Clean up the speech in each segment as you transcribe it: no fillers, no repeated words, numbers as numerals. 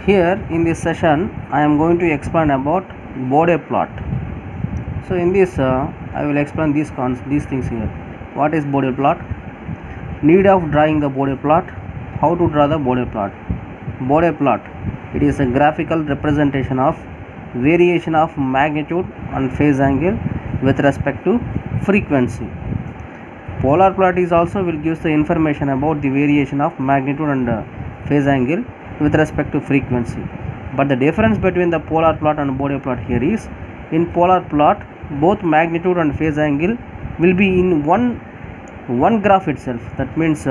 Here in this session I am going to explain about Bode plot. So in this I will explain these things here. What is Bode plot? Need of drawing the Bode plot. How to draw the Bode plot? Bode plot, it is a graphical representation of variation of magnitude and phase angle with respect to frequency. Polar plot is also will give the information about the variation of magnitude and phase angle with respect to frequency. But the difference between the polar plot and Bode plot here is, in polar plot both magnitude and phase angle will be in one graph itself. That means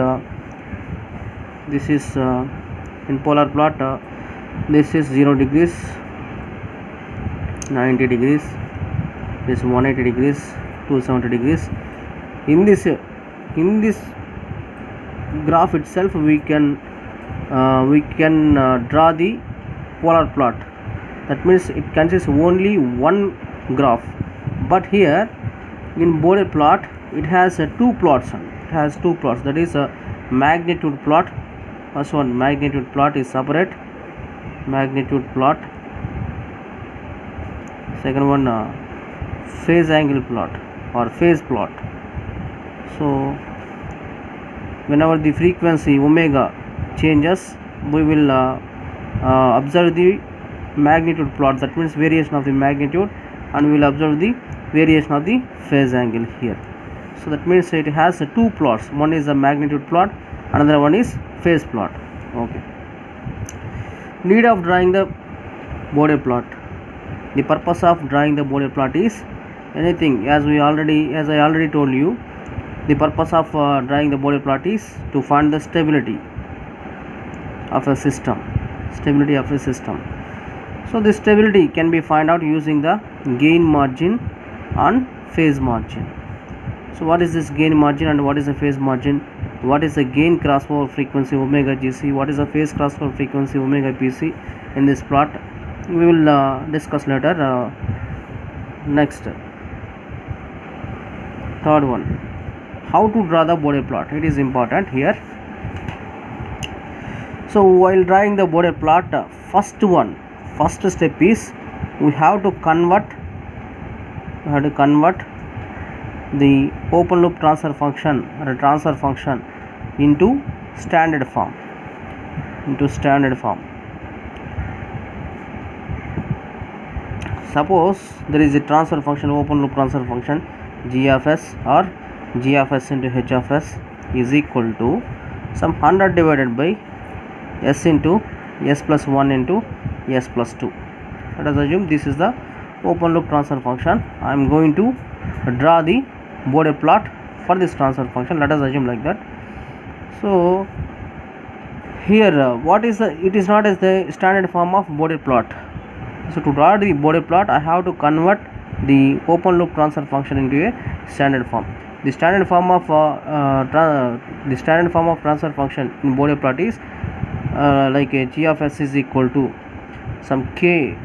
this is in polar plot this is 0 degrees, 90 degrees, this 180 degrees, 270 degrees. In this graph itself we can draw the polar plot. That means it consists only one graph. But here in Bode plot it has two plots. That is a magnitude plot. First one, magnitude plot is separate, magnitude plot. Second one, phase angle plot or phase plot. So whenever the frequency omega changes, we will observe the magnitude plot. That means variation of the magnitude, and we will observe the variation of the phase angle here. So that means it has two plots. One is a magnitude plot, another one is phase plot. Okay. Need of drawing the Bode plot. The purpose of drawing the Bode plot is anything, as I already told you. The purpose of drawing the Bode plot is to find the stability of a system. So this stability can be found out using the gain margin and phase margin. So what is this gain margin and what is the phase margin? What is the gain crossover frequency omega GC? What is the phase crossover frequency omega PC? In this plot we will discuss later. Next, third one, how to draw the Bode plot. It is important here. So while drawing the Bode plot, first step is we have to convert the open loop transfer function into standard form. Suppose there is a transfer function, open loop transfer function g of s or g of s into h of s is equal to some 100 divided by s into s plus 1 into s plus 2. Let us assume this is the open loop transfer function. I am going to draw the Bode plot for this transfer function. Let us assume like that. So here it is not as the standard form of Bode plot. So to draw the Bode plot I have to convert the open loop transfer function into a standard form. The standard form of transfer function in Bode plot is like a g of s is equal to some k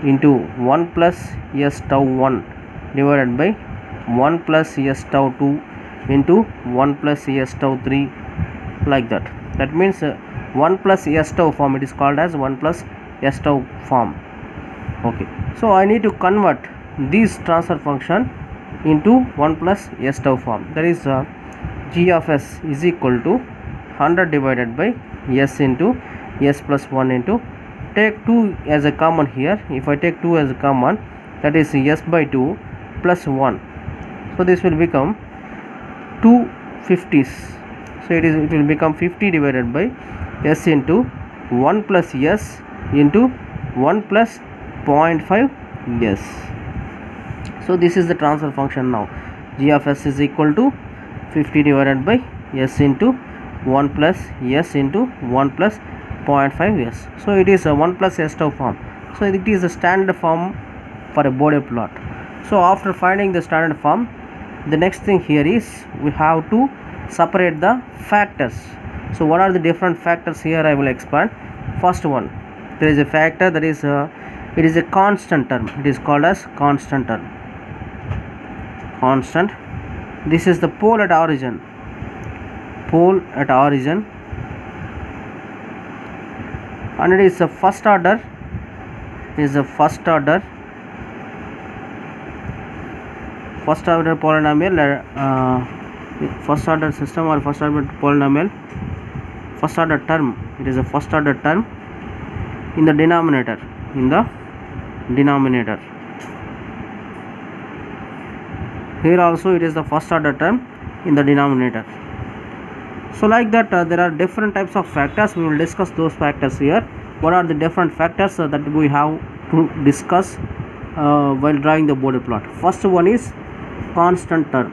into 1 plus s tau 1 divided by 1 plus s tau 2 into 1 plus s tau 3, like that. That means 1 plus s tau form, it is called as 1 plus s tau form. Okay, so I need to convert this transfer function into 1 plus s tau form. That is g of s is equal to 100 divided by s into s plus 1 into, take 2 as a common here. If I take 2 as a common, that is s by 2 plus 1. So this will become 2 50s. So it will become 50 divided by s into 1 plus s into 1 plus 0.5 s. So this is the transfer function now. G of s is equal to 50 divided by s into 1 plus s into 1 plus 0.5 s. So it is a 1 plus s tau form. So it is a standard form for a Bode plot. So after finding the standard form, the next thing here is we have to separate the factors. So what are the different factors here? I will explain. First one, there is a factor that is it is a constant term. It is called as constant term. This is the pole at origin. and it is a first order, polynomial, first order system or first order polynomial, first order term. It is a first order term in the denominator, here also it is the first order term in the denominator. So like that, there are different types of factors. We will discuss those factors here. What are the different factors that we have to discuss while drawing the border plot? First one is constant term.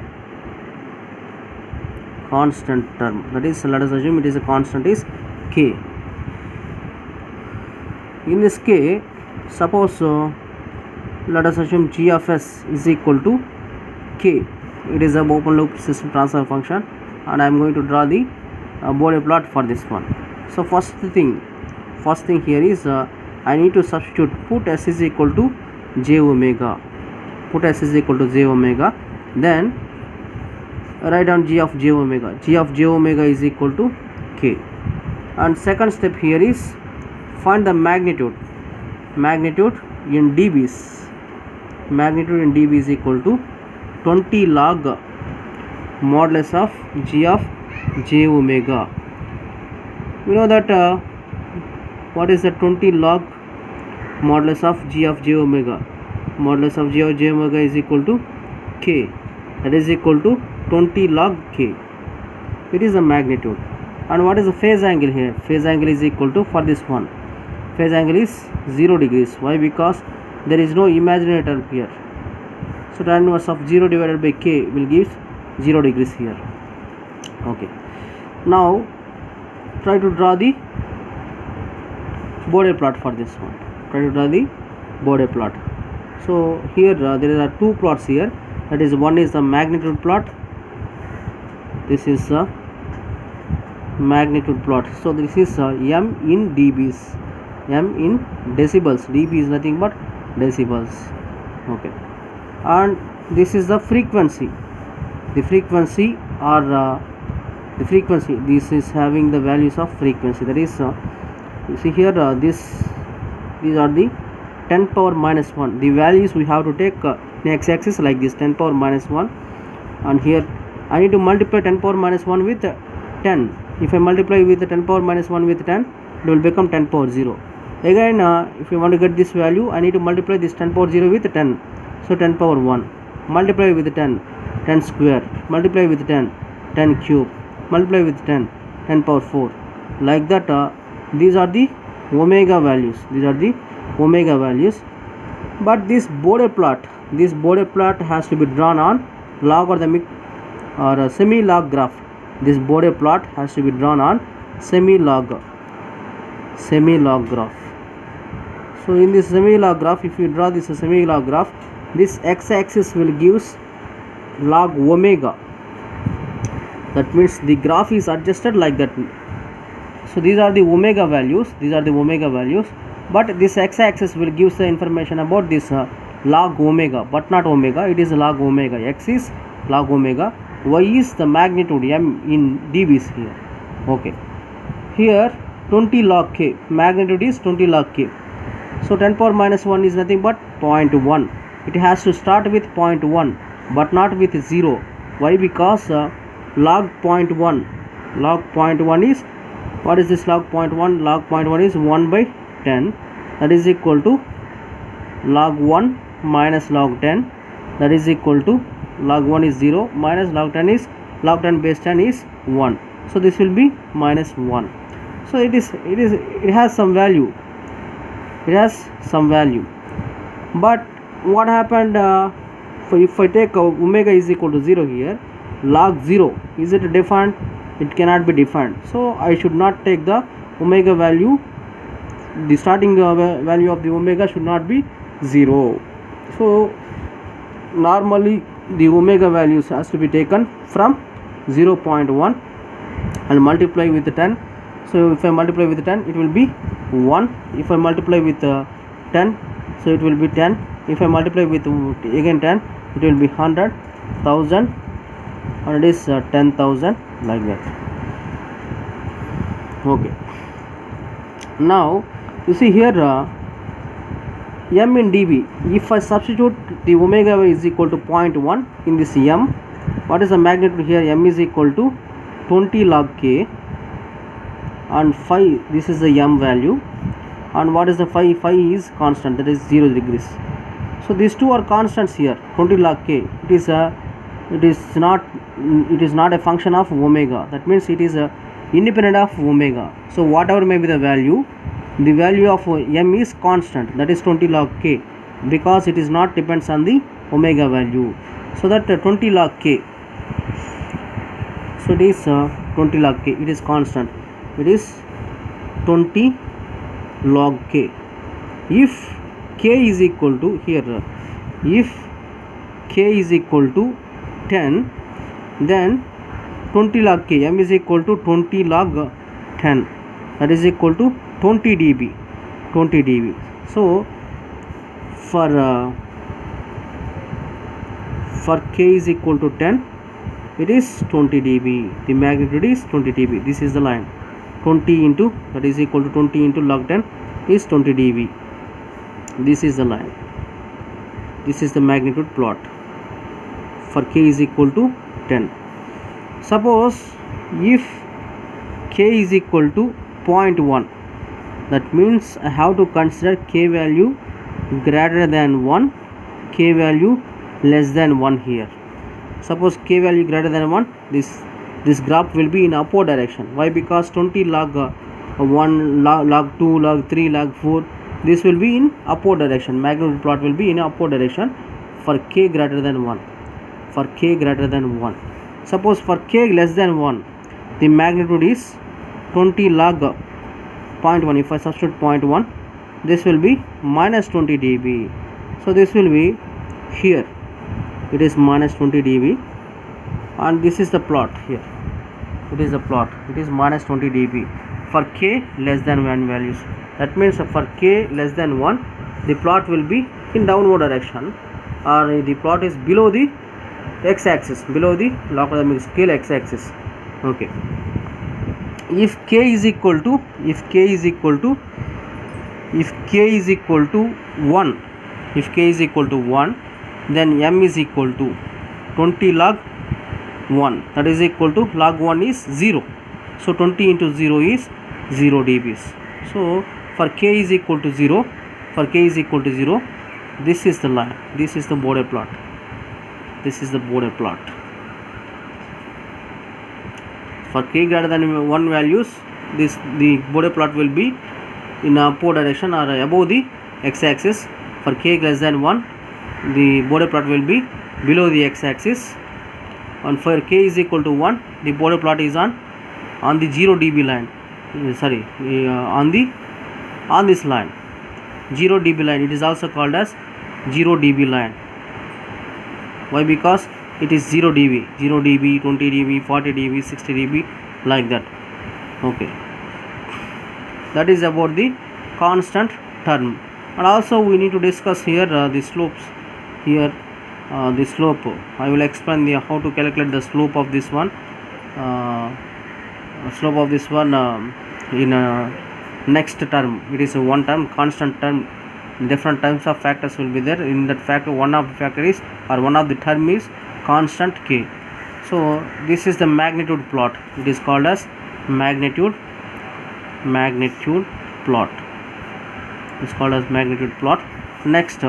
That is, let us assume it is a constant is k. In this k, suppose let us assume g of s is equal to k. It is a open loop system transfer function, and I am going to draw the border plot for this one. So first thing here is I need to substitute, put s is equal to j omega, then write down g of j omega. Is equal to k. And second step here is find the magnitude in dBs. Magnitude in dB is equal to 20 log modulus of g of j omega. We know that what is the 20 log modulus of g of j omega? Modulus of g of j omega is equal to k, that is equal to 20 log k. It is the magnitude. And what is the phase angle here? Phase angle is equal to, for this one, phase angle is 0 degrees. Why? Because there is no imaginary term here. So tan inverse of 0 divided by k will give 0 degrees here. Okay. Now try to draw the border plot for this one. So here there are two plots here. That is, one is the magnitude plot. This is a magnitude plot. So this is m in dBs, m in decibels. dB is nothing but decibels. Okay. And this is the frequency. This is having the values of frequency. That is, you see here, these are the 10 power minus 1. The values we have to take in x-axis like this, 10 power minus 1. And here I need to multiply 10 power minus 1 with 10. If I multiply with 10 power minus 1 with 10, it will become 10 power 0. Again, if you want to get this value, I need to multiply this 10 power 0 with 10. So 10 power 1. Multiply with 10, 10 square. Multiply with 10, 10 cube. Multiply with 10, 10 power 4. Like that, these are the omega values. But this border plot has to be drawn on logarithmic or semi-log graph. This border plot has to be drawn on semi-log graph. So in this semi-log graph, if you draw this semi-log graph, this x-axis will give log omega. That means the graph is adjusted like that. So these are the omega values. But this x-axis will give the information about this log omega, but not omega. It is log omega. X is log omega. Y is the magnitude m in dBs here. Okay. Here 20 log k. Magnitude is 20 log k. So 10 power minus 1 is nothing but 0.1. It has to start with 0.1, but not with 0. Why? Because log 0.1. Log 0.1 is, what is this log 0.1? Log 0.1 is 1 by 10. That is equal to log 1 minus log 10. That is equal to log 1 is 0 minus log 10 is, log 10 base 10 is 1. So this will be minus 1. So it has some value. But what happened if I take omega is equal to 0 here? Log 0, is it defined? It cannot be defined. So I should not take the omega value. The starting value of the omega should not be 0. So normally the omega values has to be taken from 0.1 and multiply with 10. So if I multiply with 10, it will be 1. If I multiply with 10, so it will be 10. If I multiply with again 10, it will be 100, 1000, and it is 10,000, like that. Okay. Now you see here m in dB. If I substitute the omega is equal to 0.1 in this m, what is the magnitude here? M is equal to 20 log k, and phi, this is the m value, and what is the phi? Phi is constant, that is 0 degrees. So these two are constants here. 20 log k, it is not a function of omega. That means it is independent of omega. So whatever may be the value of m is constant, that is 20 log k, because it is not depends on the omega value. So that 20 log k, so it is 20 log k, it is constant, it is 20 log k. If k is equal to here, if k is equal to 10, then 20 log k, m is equal to 20 log 10, that is equal to 20 dB. 20 dB. So for k is equal to 10, it is 20 dB. The magnitude is 20 dB. This is the line. 20 into, that is equal to 20 into log 10 is 20 dB. This is the line. This is the magnitude plot for k is equal to 10. Suppose if k is equal to 0.1, that means I have to consider k value greater than 1, k value less than 1 here. Suppose k value greater than 1, this graph will be in upward direction. Why? Because 20 log 1, log 2, log 3, log 4, this will be in upward direction. Magnitude plot will be in upward direction for k greater than 1. For k greater than 1. Suppose for k less than 1, the magnitude is 20 log 0.1. If I substitute 0.1, this will be minus 20 dB. So this will be here, it is minus 20 dB, and this is the plot here. It is the plot, it is minus 20 dB for k less than 1 values. That means for k less than 1, the plot will be in downward direction, or the plot is below the x-axis, below the logarithmic scale x-axis. Okay. If k is equal to 1, if k is equal to 1, then m is equal to 20 log 1, that is equal to log 1 is 0. So 20 into 0 is 0 dBs. So for k is equal to 0, this is the line, this is the border plot. This is the border plot. For k greater than 1 values, the border plot will be in upward direction or above the x-axis. For k less than 1, the border plot will be below the x-axis. And for k is equal to 1, the border plot is on the 0 dB line. On this line, 0 dB line. It is also called as 0 dB line. Why? Because it is 0 dB, 20 dB, 40 dB, 60 dB, like that. Okay, that is about the constant term. And also we need to discuss here the slopes. Here the slope, I will explain how to calculate the slope of this one. In next term. It is one term, constant term. Different types of factors will be there. In that factor, one of the factor is, or one of the term is constant k. So this is the magnitude plot. It is called as magnitude plot. It's called as magnitude plot. Next,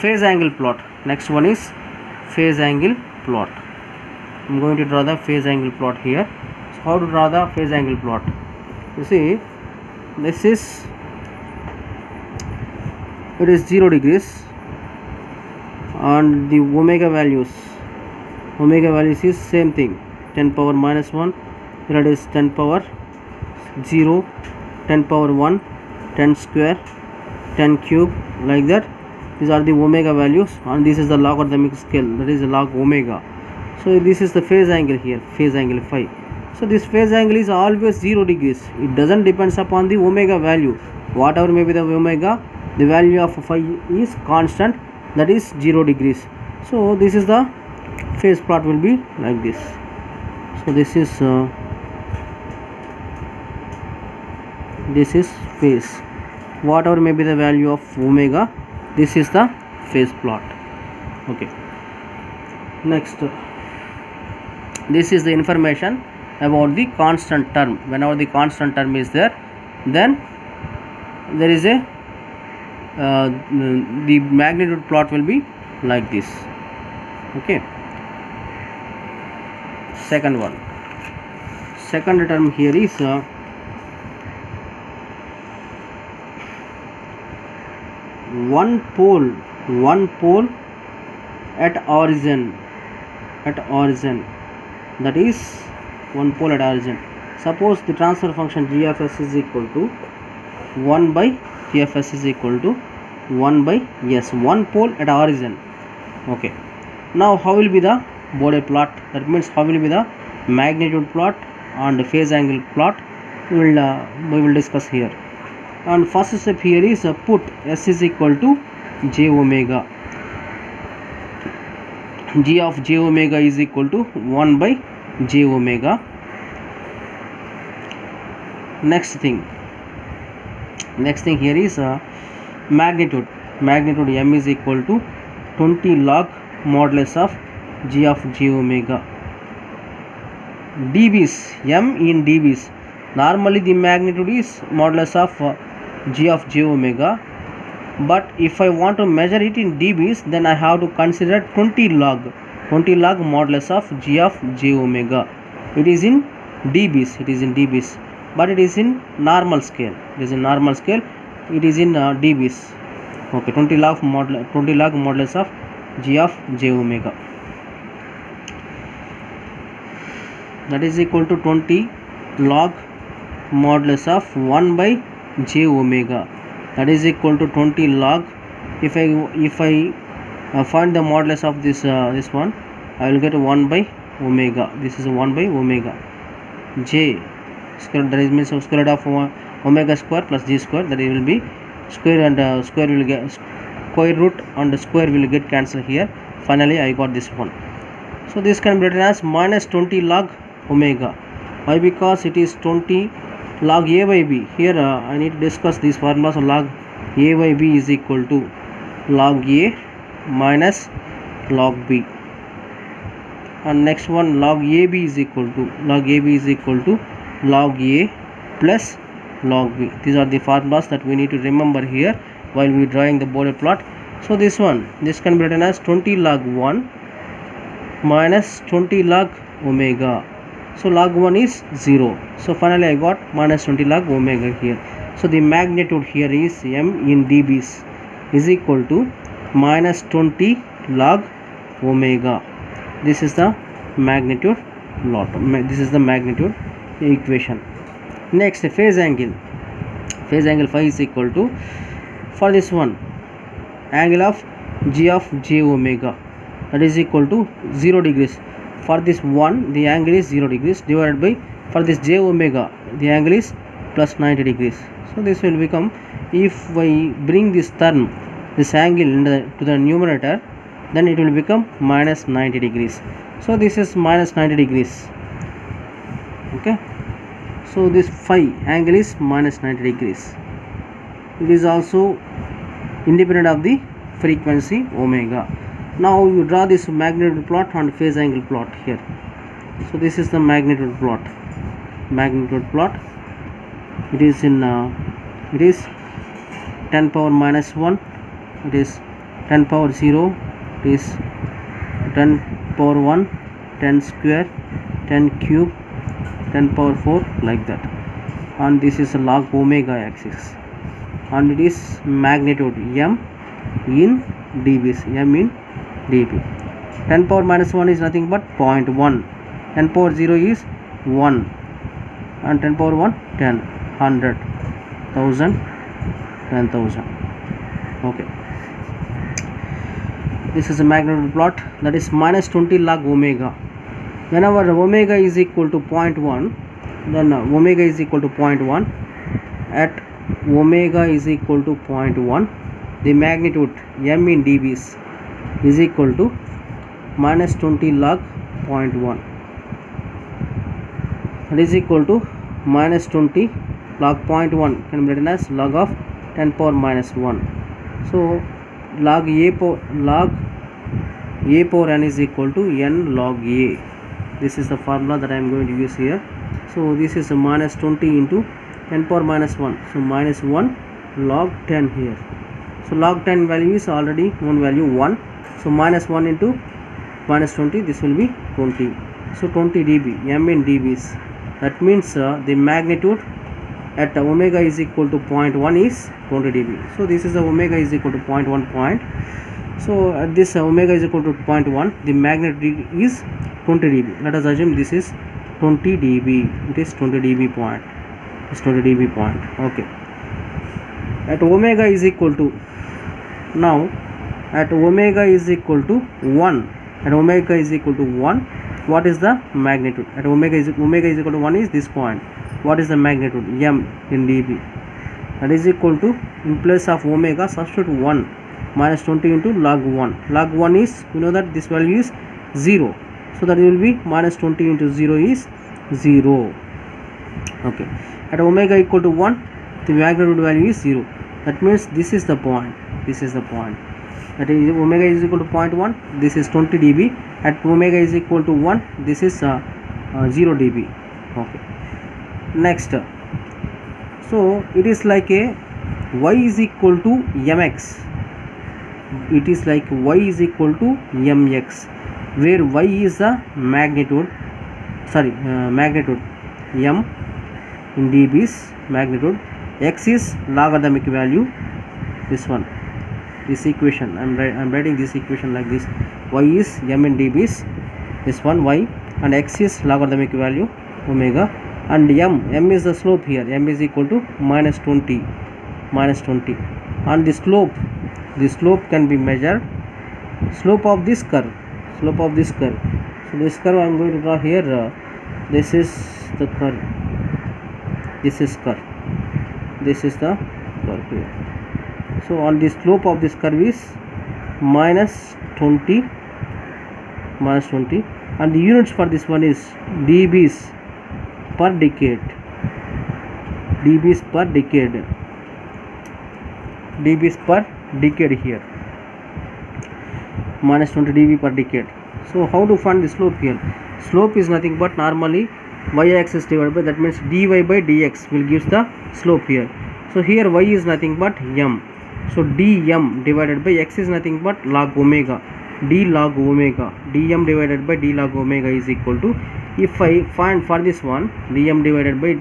phase angle plot. Next one is phase angle plot. I'm going to draw the phase angle plot here. So how to draw the phase angle plot? You see, this is, it is 0 degrees, and the omega values is same thing, 10 power minus 1, here it is 10 power 0, 10 power 1, 10 square, 10 cube, like that. These are the omega values, and this is the logarithmic scale, that is the log omega. So this is the phase angle here, phase angle phi. So this phase angle is always 0 degrees. It doesn't depends upon the omega value. Whatever may be the omega, the value of phi is constant, that is 0 degrees. So this is the phase plot will be like this. So this is this is phase. Whatever may be the value of omega, this is the phase plot. Okay, next, this is the information about the constant term. Whenever the constant term is there, then there is a the magnitude plot will be like this. Okay, second one, second term here is one pole at origin, that is one pole at origin. Suppose the transfer function g of s is equal to 1 by g of s is equal to 1 by s, one pole at origin. Okay, now how will be the Bode plot? That means how will be the magnitude plot and phase angle plot? We will discuss here. And first step here is put s is equal to j omega. G of j omega is equal to 1 by j omega. Next thing here is magnitude m is equal to 20 log modulus of g of j omega. dBs, m in dBs. Normally the magnitude is modulus of g of j omega, but if I want to measure it in dBs, then I have to consider 20 log modulus of g of j omega. It is in dBs, but it is in normal scale. It is in dBs. Okay, 20 log modulus of g of j omega, that is equal to 20 log modulus of 1 by j omega, that is equal to 20 log. If I find the modulus of this one, I will get 1 by omega. This is 1 by omega. J square, that is means square root of omega square plus g square, that will be square, and square will get square root and square will get cancelled here. Finally I got this one. So this can be written as minus 20 log omega. Why? Because it is 20 log a by b. Here I need to discuss these formulas. Log a by b is equal to log a minus log b, and next one log ab is equal to log a plus log b. These are the formulas that we need to remember here while we drawing the Bode plot. So this can be written as 20 log 1 minus 20 log omega. So log 1 is 0. So finally I got minus 20 log omega here. So the magnitude here is m in dBs is equal to minus 20 log omega. This is the magnitude plot. This is the magnitude equation. Next, phase angle phi is equal to, for this one, angle of g of j omega, that is equal to 0 degrees. For this one, the angle is 0 degrees, divided by, for this j omega, the angle is plus 90 degrees. So this will become, if I bring this term, this angle to the numerator, then it will become minus 90 degrees. So this is minus 90 degrees. Okay, so this phi angle is minus 90 degrees. It is also independent of the frequency omega. Now you draw this magnitude plot and phase angle plot here. So this is the magnitude plot. It is in 10 power minus 1, it is 10 power 0, it is 10 power 1, 10 square, 10 cube, 10 power 4, like that. And this is a log omega axis, and it is magnitude m in dBs, m in dB. 10 power minus 1 is nothing but 0.1, 10 power 0 is 1, and 10 power 1 10, 100, 1000, 10,000. Okay, this is a magnitude plot, that is minus 20 log omega. Whenever omega is equal to 0.1, then omega is equal to 0.1. At omega is equal to 0.1, the magnitude m in dBs is equal to minus 20 log 0.1, that is equal to minus 20 log 0.1 can be written as log of 10 power minus 1. So log a power n is equal to n log a. This is the formula that I am going to use here. So this is a minus 20 into 10 power minus 1. So minus 1 log 10 here. So log 10 value is already one value 1. So minus 1 into minus 20, this will be 20. So 20 dB, m in dBs. That means the magnitude at omega is equal to 0.1 is 20 dB. So this is the omega is equal to 0.1 point. So at this omega is equal to 0.1, the magnitude is 20 dB. Let us assume this is 20 dB. It is 20 dB point. It's 20 dB point. Okay. At omega is equal to, now at omega is equal to 1. At omega is equal to 1, what is the magnitude? At omega is equal to 1 is this point. What is the magnitude? M in dB. That is equal to, in place of omega substitute 1 minus 20 into log 1. Log 1 is, you know that this value is 0. So that will be minus 20 into 0 is 0. Okay. At omega equal to 1, the magnitude value is 0. That means this is the point. This is the point. That is omega is equal to 0.1. This is 20 dB. At omega is equal to 1, this is 0 dB. Okay. Next, so it is like a y is equal to mx. It is like y is equal to mx, where y is the magnitude, magnitude m in dBs magnitude, x is logarithmic value, this one, this equation. I'm writing this equation like this: y is m in dBs, this one y, and x is logarithmic value omega, and m is the slope here. M is equal to minus 20, and the slope can be measured, slope of this curve. So this curve I am going to draw here. This is the curve. This is the curve here. So on the slope of this curve is minus 20, and the units for this one is dBs per decade. dBs per decade here, minus 20 dB per decade. So how to find the slope here? Slope is nothing but normally y-axis divided by, that means dy by dx will gives the slope here. So here y is nothing but m. So dm divided by x is nothing but log omega. D log omega. dm divided by d log omega is equal to, if I find for this one dm divided by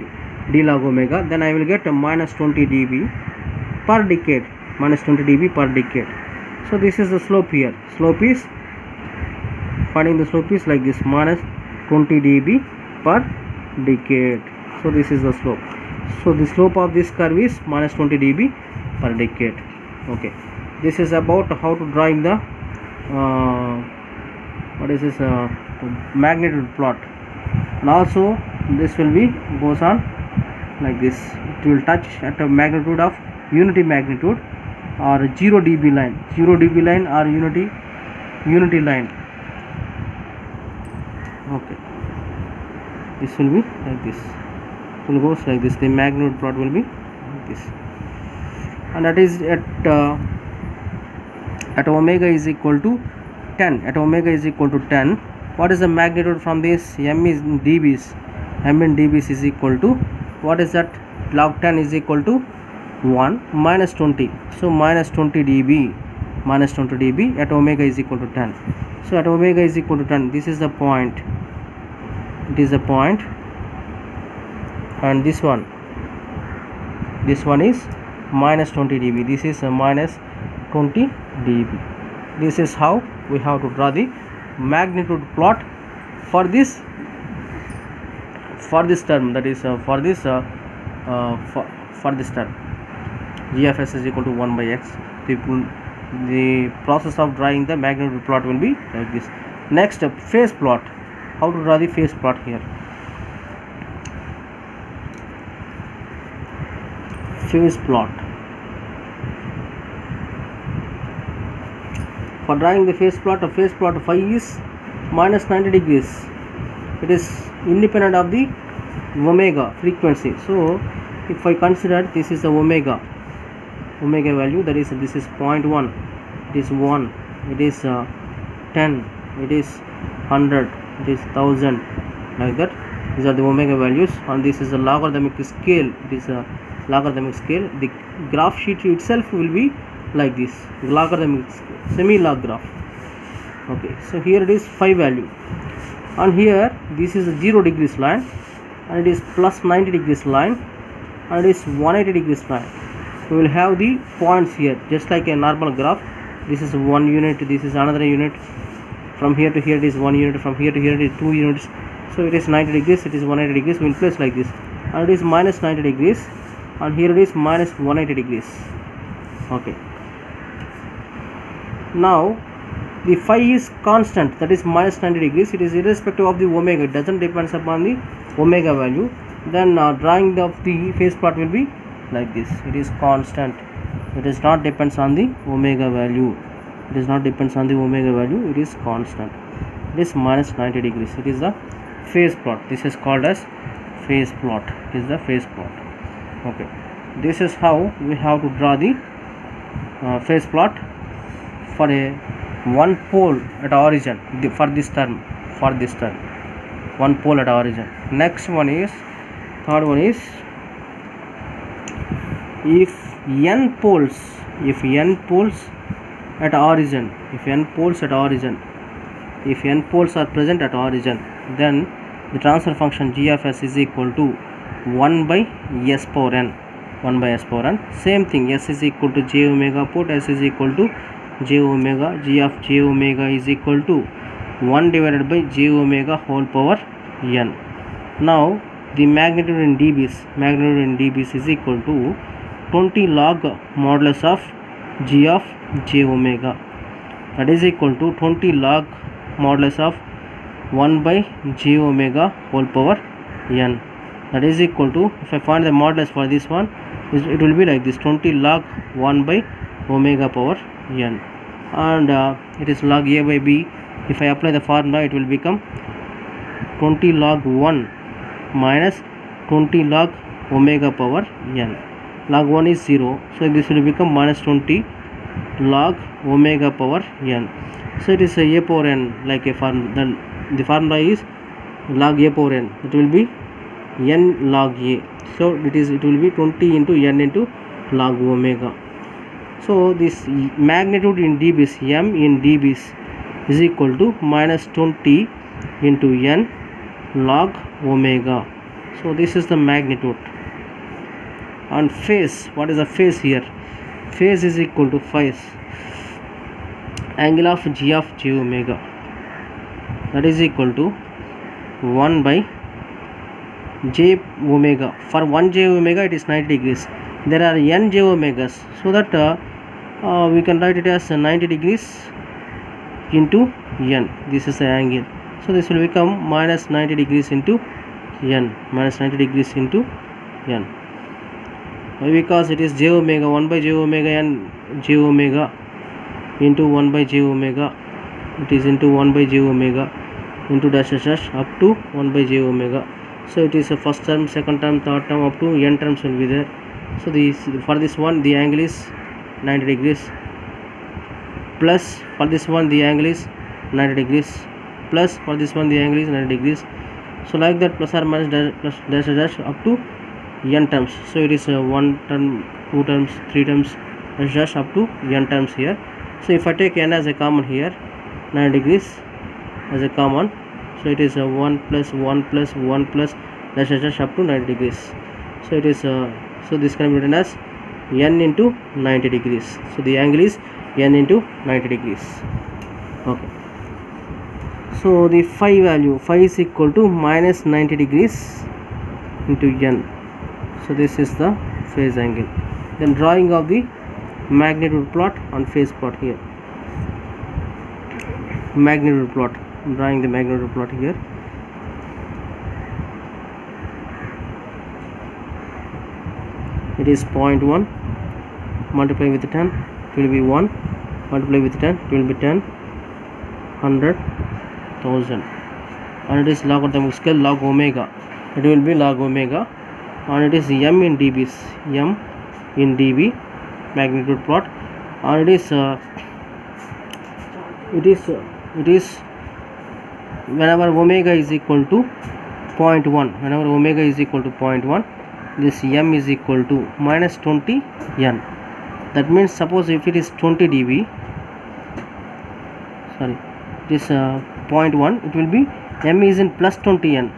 d log omega, then I will get a minus 20 dB per decade. So this is the slope here. Finding the slope is like this: minus 20 dB per decade. So this is the slope. So the slope of this curve is minus 20 dB per decade. Okay. This is about how to drawing the magnitude plot. And also this will be goes on like this. It will touch at a magnitude of unity magnitude or 0 dB line, or unity line. Okay. This will be like this. It will goes like this. The magnitude plot will be like this, and that is at omega is equal to 10. At omega is equal to 10. What is the magnitude from this? M in dBs. M in dBs is equal to, what is that? Log 10 is equal to 1 minus 20. So minus 20 dB at omega is equal to 10. So at omega is equal to 10, this is the point. It is a point, and this one is minus 20 dB. This is a minus 20 dB. This is how we have to draw the magnitude plot for this term, that is for this term g of s is equal to 1 by x. The process of drawing the magnitude plot will be like this. Next, phase plot. How to draw the phase plot here? Phase plot. For drawing the phase plot, phi is minus 90 degrees. It is independent of the omega frequency. So if I consider this is the omega value, that is this is 0.1, it is 1, it is 10, it is 100, it is 1000, like that. These are the omega values, and this is a logarithmic scale. It is a logarithmic scale. The graph sheet itself will be like this, logarithmic scale, semi-log graph. Okay, so here it is 5 value, and here this is a 0 degrees line, and it is plus 90 degrees line, and it is 180 degrees line. We will have the points here just like a normal graph. This is 1 unit, this is another unit, from here to here it is 1 unit, from here to here it is 2 units. So it is 90 degrees, it is 180 degrees. We will place like this, and it is minus 90 degrees, and here it is minus 180 degrees. Okay, now the phi is constant, that is minus 90 degrees. It is irrespective of the omega, it doesn't depend upon the omega value. Then drawing of the phase plot will be like this. It is constant, it is not depends on the omega value, it is not depends on the omega value, it is constant. It is minus 90 degrees. It is the phase plot. This is called as phase plot. It is the phase plot. Okay, this is how we have to draw the phase plot for a one pole at origin, for this term, one pole at origin. Next one is, third one is, if n poles at origin, if n poles are present at origin, then the transfer function g of s is equal to 1 by s power n. Same thing, s is equal to j omega put, s is equal to j omega, g of j omega is equal to 1 divided by j omega whole power n. Now the magnitude in dBs is equal to 20 log modulus of g of j omega, that is equal to 20 log modulus of 1 by j omega whole power n, that is equal to, if I find the modulus for this one, it will be like this, 20 log 1 by omega power n, and it is log a by b. If I apply the formula, it will become 20 log 1 minus 20 log omega power n. Log 1 is 0, so this will become minus 20 log omega power n. So it is a power n, like a formula. Then the formula is log a power n, it will be n log a. So it will be 20 into n into log omega. So this magnitude in dBs, m in dBs, is equal to minus 20 into n log omega. So this is the magnitude. And phase, what is the phase here? Phase is equal to angle of g of j omega, that is equal to 1 by j omega. For 1 j omega it is 90 degrees. There are n j omegas, so that we can write it as 90 degrees into n. This is the angle, so this will become minus 90 degrees into n, Why? Because it is j omega, 1 by j omega n j omega into 1 by j omega, it is into 1 by j omega into dash dash dash up to 1 by j omega. So it is a first term, second term, third term, up to n terms will be there. So for this one the angle is 90 degrees, plus for this one the angle is 90 degrees, plus for this one the angle is 90 degrees. So like that, plus or minus dash, plus dash dash up to n terms. So it is 1 term, 2 terms, 3 terms, dash dash up to n terms here. So if I take n as a common here, 90 degrees as a common, so it is 1 plus 1 plus 1 plus dash dash dash up to 90 degrees. So it is so this can be written as n into 90 degrees. So the angle is n into 90 degrees. Okay, so the phi value, phi is equal to minus 90 degrees into n. So this is the phase angle. Then drawing of the magnitude plot on phase plot here. Magnitude plot, drawing the magnitude plot here. It is 0.1, multiply with 10, it will be 1, multiply with 10, it will be 10, 100, 1000, and it is logarithmic scale, log omega, it will be log omega and it is m in dBs, m in dB magnitude plot, and it is whenever omega is equal to 0.1, whenever omega is equal to 0.1, this m is equal to minus 20 n. That means suppose if it is 20 dB, sorry, it is 0.1, it will be m is in plus 20 n.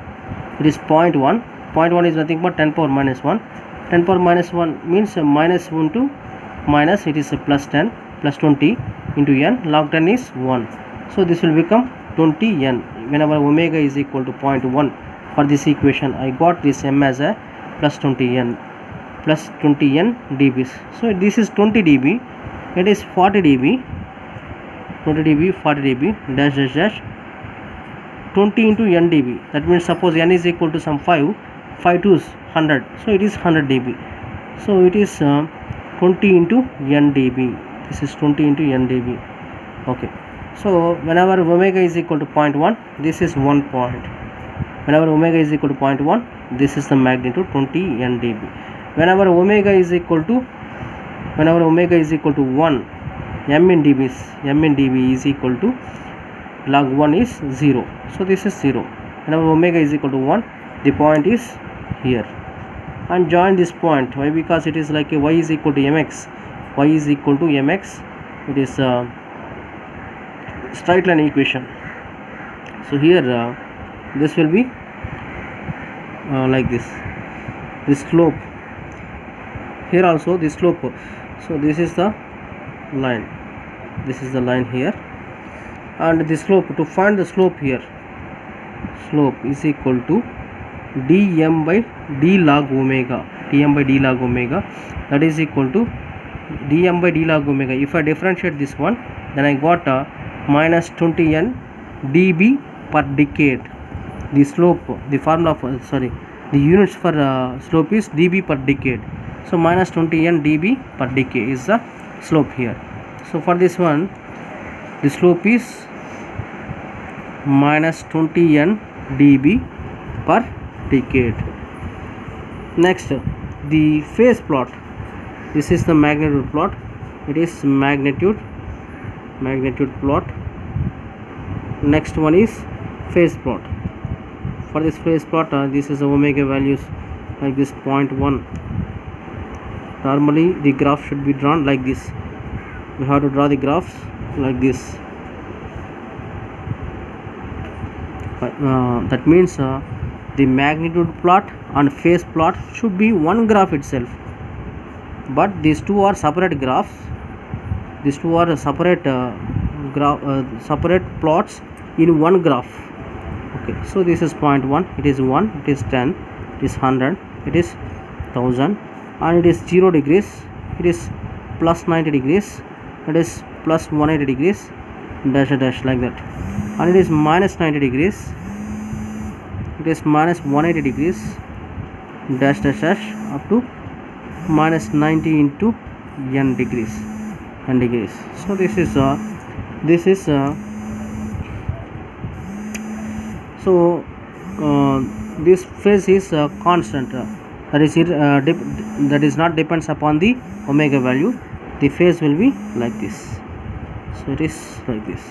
It is 0.1, 0.1 is nothing but 10 power minus 1. 10 power minus 1 means minus 1 to minus, it is plus 10, plus 20 into n, log 10 is 1. So this will become 20 n whenever omega is equal to 0.1. For this equation I got this m as a plus 20 n dBs. So this is 20 dB, it is 40 dB, 20 dB, 40 dB, dash dash dash 20 into n dB. That means suppose n is equal to some 5 to 100, so it is 100 dB. So it is 20 into n dB. This is 20 into n dB. Okay. So whenever omega is equal to 0.1, this is 1 point. Whenever omega is equal to 0.1, this is the magnitude 20 n dB. Whenever omega is equal to 1, m in dB is equal to log 1 is 0. So this is 0. Whenever omega is equal to 1, the point is here. And join this point. Why? Because it is like a y is equal to mx. Y is equal to mx. It is a straight line equation. So here this will be like this. This slope. Here also this slope. So this is the line. This is the line here. And the slope, to find the slope here, slope is equal to dm by d log omega, that is equal to dm by d log omega. If I differentiate this one, then I got minus 20 n dB per decade. The slope, the formula for, the units for slope is dB per decade. So minus 20 n dB per decade is the slope here. So for this one, the slope is minus 20 n dB per decade. Next, the phase plot. This is the magnitude plot. It is magnitude plot. Next one is phase plot. For this phase plot, this is the omega values like this 0.1. Normally the graph should be drawn like this. We have to draw the graphs like this. That means the magnitude plot and phase plot should be one graph itself, but these two are separate graphs. These two are separate separate plots in one graph. Okay, so this is 0.1, it is 1, it is 10, it is 100, it is 1000, and it is 0 degrees, it is plus 90 degrees, it is plus 180 degrees, dash dash like that, and it is minus 90 degrees, it is minus 180 degrees, dash dash dash up to minus 90 into n degrees. So this is this phase is constant, that is not depends upon the omega value. The phase will be like this. So it is like this.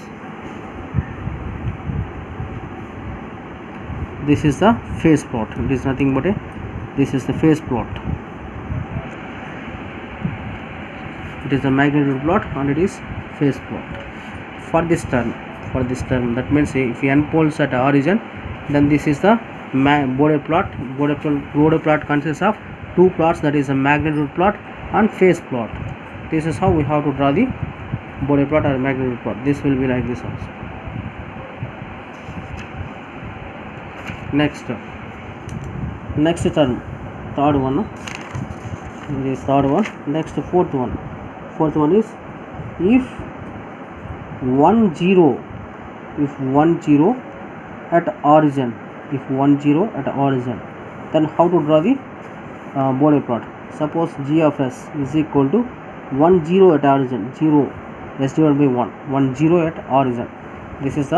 This is the phase plot. It is nothing but this is the phase plot. It is the magnitude plot and it is phase plot for this term. That means if n poles at origin, then this is the Bode plot. Bode plot consists of two plots, that is a magnitude plot and phase plot. This is how we have to draw the Bode plot or magnitude plot. This will be like this also. Next term, third one. This third one. Next, fourth one. Fourth one is if 1 0 at origin, then how to draw the Bode plot. Suppose g of s is equal to 1 0 at origin, 0 s divided by 1 0 at origin. This is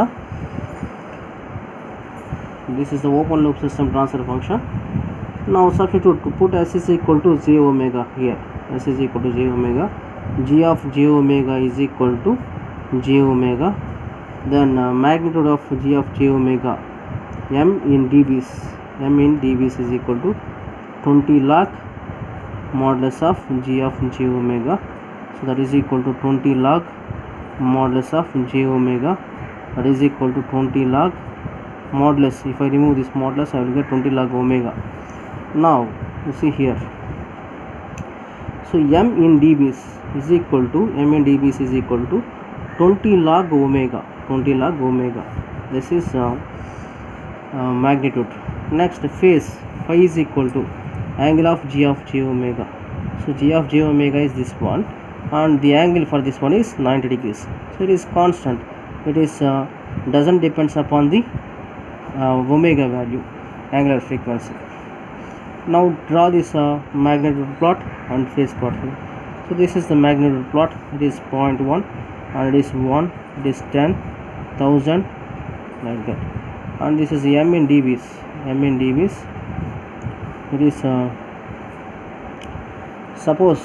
the open loop system transfer function. Now substitute, put s is equal to j omega here. S is equal to j omega. G of j omega is equal to j omega. Then magnitude of g of j omega, m in dBs. M in dBs is equal to 20 log modulus of g of j omega. So that is equal to 20 log modulus of j omega. That is equal to 20 log modulus. If I remove this modulus, I will get 20 log omega. Now you see here. So m in dBs is equal to 20 log omega. 20 log omega. This is magnitude. Next, phase, phi is equal to angle of g of j omega. So g of j omega is this one, and the angle for this one is 90 degrees. So it is constant. It is doesn't depends upon the omega value, angular frequency. Now draw this magnitude plot and phase plot here. So this is the magnitude plot. It is 0.1 and it is 1, it is 10, 1000, like that. And this is m in dBs. M in dBs. It is suppose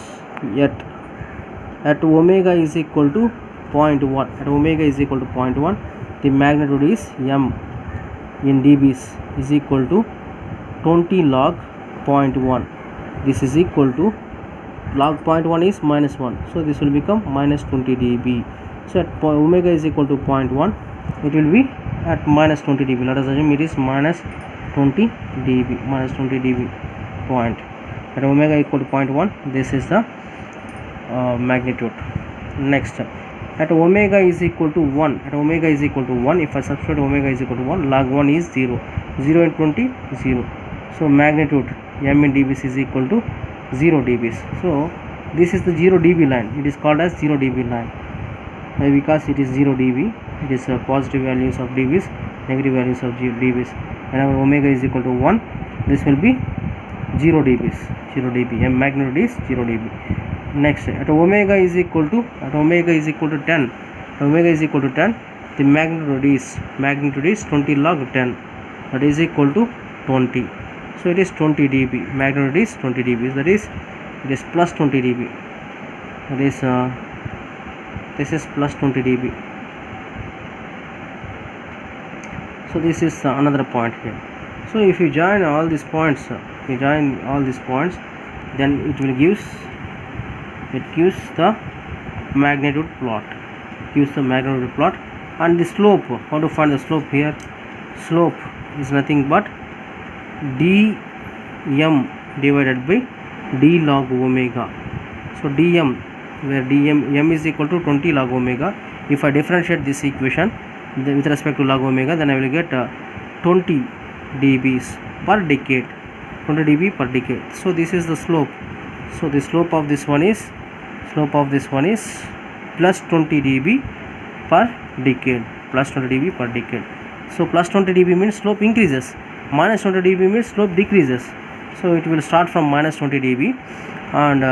at omega is equal to 0.1. At omega is equal to 0.1, the magnitude is m in dBs is equal to 20 log 0.1. This is equal to log 0.1 is minus 1, so this will become minus 20 dB. So at omega is equal to 0.1, it will be at minus 20 dB. Let us assume it is minus 20 dB, minus 20 dB point. At omega equal to 0.1, this is the magnitude. Next, at omega is equal to 1. At omega is equal to 1, if I substitute omega is equal to 1, log 1 is 0. 0 and 20, 0. So magnitude m in dBs is equal to 0 dBs. So this is the 0 dB line. It is called as 0 dB line because it is 0 dB. It is positive values of dBs, negative values of dBs. Whenever omega is equal to 1, this will be 0 dBs. 0 dB. M magnitude is 0 dB. Next, at omega is equal to 10. Omega is equal to 10. The magnitude is 20 log 10. That is equal to 20. So it is 20 dB. Magnitude is 20 dB. That is, it is plus 20 dB. That is this is plus 20 dB. So this is another point here. So if you join all these points, then it will gives the magnitude plot. And the slope. How to find the slope here? Slope is nothing but dm divided by d log omega. So dm, where m is equal to 20 log omega. If I differentiate this equation with respect to log omega, then I will get 20 dBs per decade. 20 dB per decade. So this is the slope. So the slope of this one is plus 20 dB per decade. Plus 20 dB per decade. So plus 20 dB means slope increases. Minus 20 dB means slope decreases. So it will start from minus 20 dB, and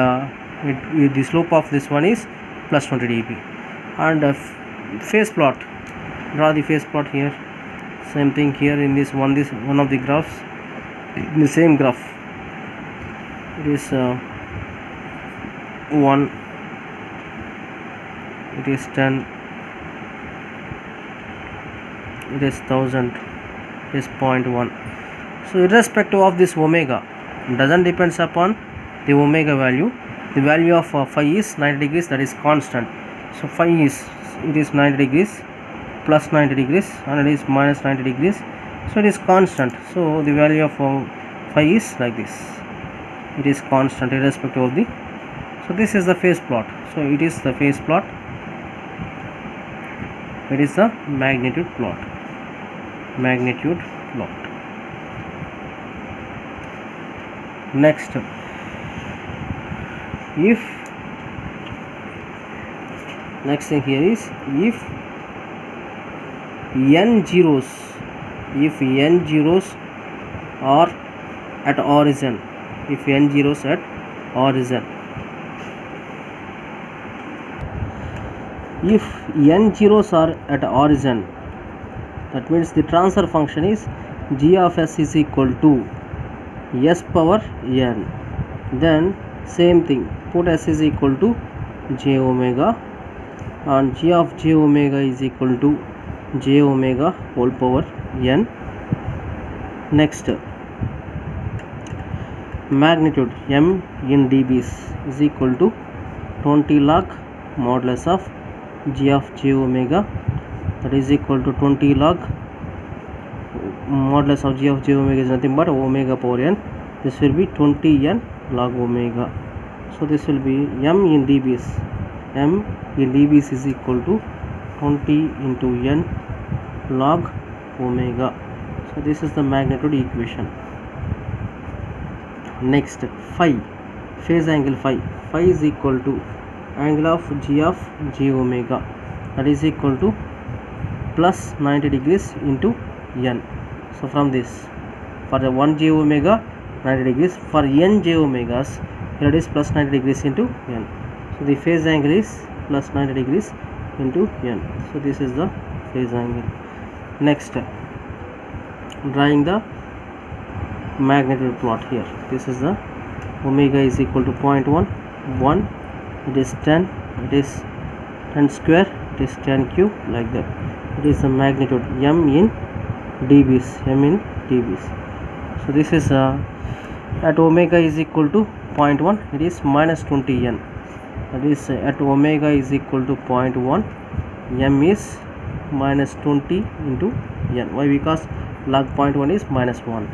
the slope of this one is plus 20 dB. And phase plot. Draw the phase plot here. Same thing here in this one of the graphs. In the same graph, it is 1, it is 10, it is 1000, it is 0.1. So irrespective of this omega, doesn't depends upon the omega value. The value of phi is 90 degrees, that is constant. So phi is 90 degrees, plus 90 degrees, and it is minus 90 degrees. So it is constant. So the value of phi is like this. It is constant irrespective of the. So this is the phase plot. So it is the phase plot. It is the magnitude plot. Next, next thing here is if n zeros are at origin. If n zeros at origin. If n zeros are at origin, that means the transfer function is g of s is equal to s power n. Then same thing, put s is equal to j omega, and g of j omega is equal to j omega whole power n. Next, magnitude m in dBs is equal to 20 log modulus of g of j omega, that is equal to 20 log modulus of g of j omega is nothing but omega power n. This will be 20 n log omega. So this will be m in dBs. M in dBs is equal to 20 into n log omega. So this is the magnitude equation. Next, phi, phase angle phi. Phi is equal to angle of g of j omega, that is equal to plus 90 degrees into n. So from this, for the 1 j omega 90 degrees, for n j omegas here it is plus 90 degrees into n. So the phase angle is plus 90 degrees into n. So this is the phase angle. Next, drawing the magnitude plot here. This is the omega is equal to 0.1, 1, it is 10, it is 10 square, it is 10 cube, like that. It is the magnitude m in dBs, m in dBs. So this is at omega is equal to 0.1, it is minus 20 n. That is at omega is equal to 0.1, m is minus 20 into n. Why? Because log 0.1 is minus 1.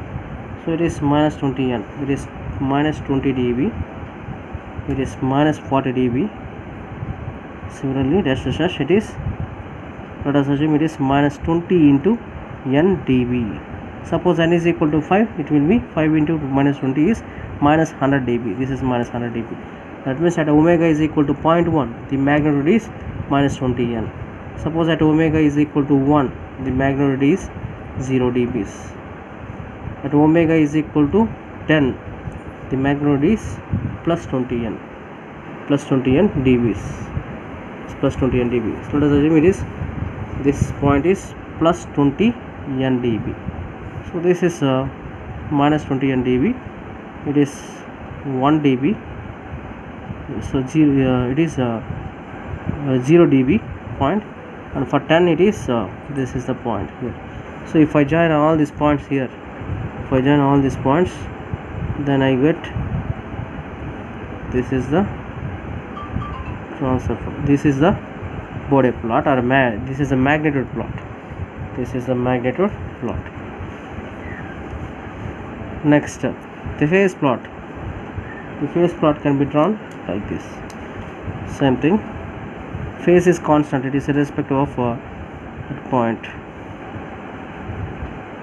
So it is minus 20 n. It is minus 20 dB. It is minus 40 dB. Similarly, dash dash dash, it is, let us assume it is minus 20 into n dB. Suppose n is equal to 5, it will be 5 into minus 20 is minus 100 dB. This is minus 100 dB. That means at omega is equal to 0.1, the magnitude is minus 20 n. Suppose at omega is equal to 1, the magnitude is 0 dBs. At omega is equal to 10, the magnitude is plus 20 n, plus 20 n dBs. It's plus 20 n dB. So let us assume it is, this point is plus 20 n dB. So this is minus 20 n dB. It is 1 dB. So it is 0 dB point, and for 10 it is this is the point here. So if I join all these points here, if I join all these points, then I get, this is the transfer. This is the Bode plot, or this is the magnitude plot. This is the magnitude plot. Next, the phase plot. The phase plot can be drawn like this. Same thing. Phase is constant. It is irrespective of point.